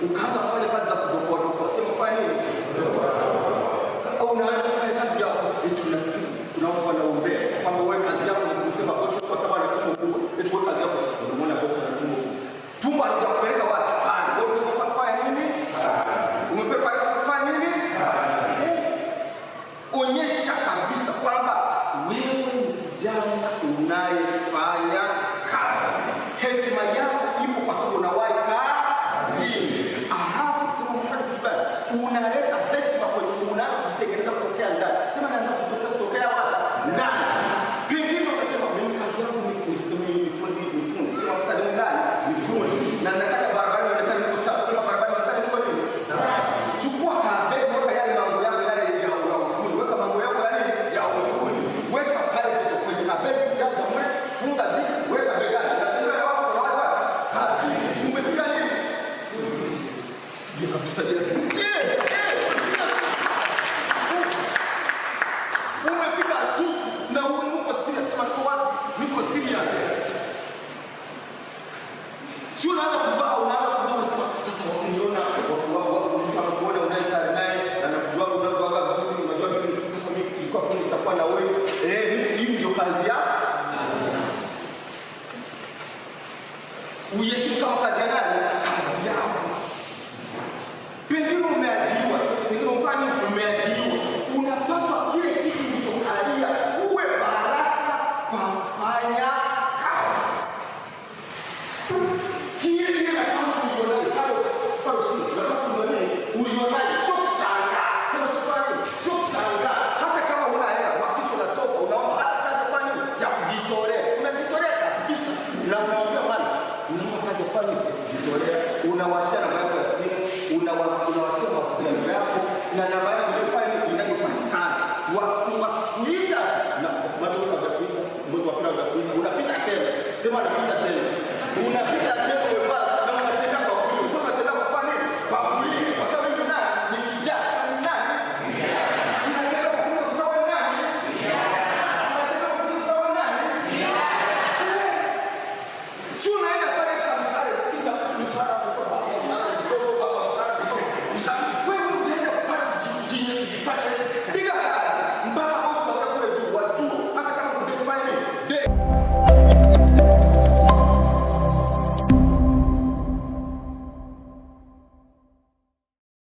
ukaanza kufanya kazi za kudokoa dokoa, sema fanya nini? Au unaanza kufanya kazi yako, tunasikia kuna watu wanaombea kwamba wewe kazi yako ni kusema bosi kwa sababu ana tumbo kubwa, wewe kazi yako unamwona bosi ana tumbo kubwa. Tumbo alitakupeleka wapi? Wewe unataka kufanya nini? Umepewa kufanya nini? Onyesha kabisa kwamba wewe ni kijana unayefanya kazi. Heshima yako ipo kwa sababu unawahi kazini. Sema unafanya kitu gani? Unaleta heshima kwenye unakojitengeneza kutokea ndani. Sema naanza kutokea wapi? Ndani. Pengine unasema mimi kazi yangu ni fundi. Sema kazi yangu ndani ni fundi. Na nataka barabara nataka niko sawa. Sema barabara nataka niko nini? Sawa. Chukua kabel weka yale mambo yako yale ya ufundi. Weka mambo yako yale ya ufundi. Weka pale kwenye kabel jaza mwe funga ziki weka begani. Na ndio wako na wale kazi. Umefika nini? Ndio kabisa yes. Umefika suku na uko serious kama kwa niko serious. Sio unaanza kuvaa unasema sasa uniona kama kuona unaweza naye na nakujua unavyoaga vizuri unajua mimi sasa mimi nilikuwa fundi nitakuwa na wewe. Hii ndio kazi ya uyeshika kama kazi ya nani? Kazi yako. Pengine umeajiriwa, pengine mfano umeajiriwa. Unapaswa kile kitu ulichokalia uwe baraka kwa kufanya kazi. Kile nafasi ulionayo pale ulionayo sio shanga. Sio shanga. Hata kama una hela wakisha unatoka unaomba hata kazi fani ya kujitolea. Unajitolea kabisa. Na unaambia bwana, unaomba kazi fani kujitolea. Unawashana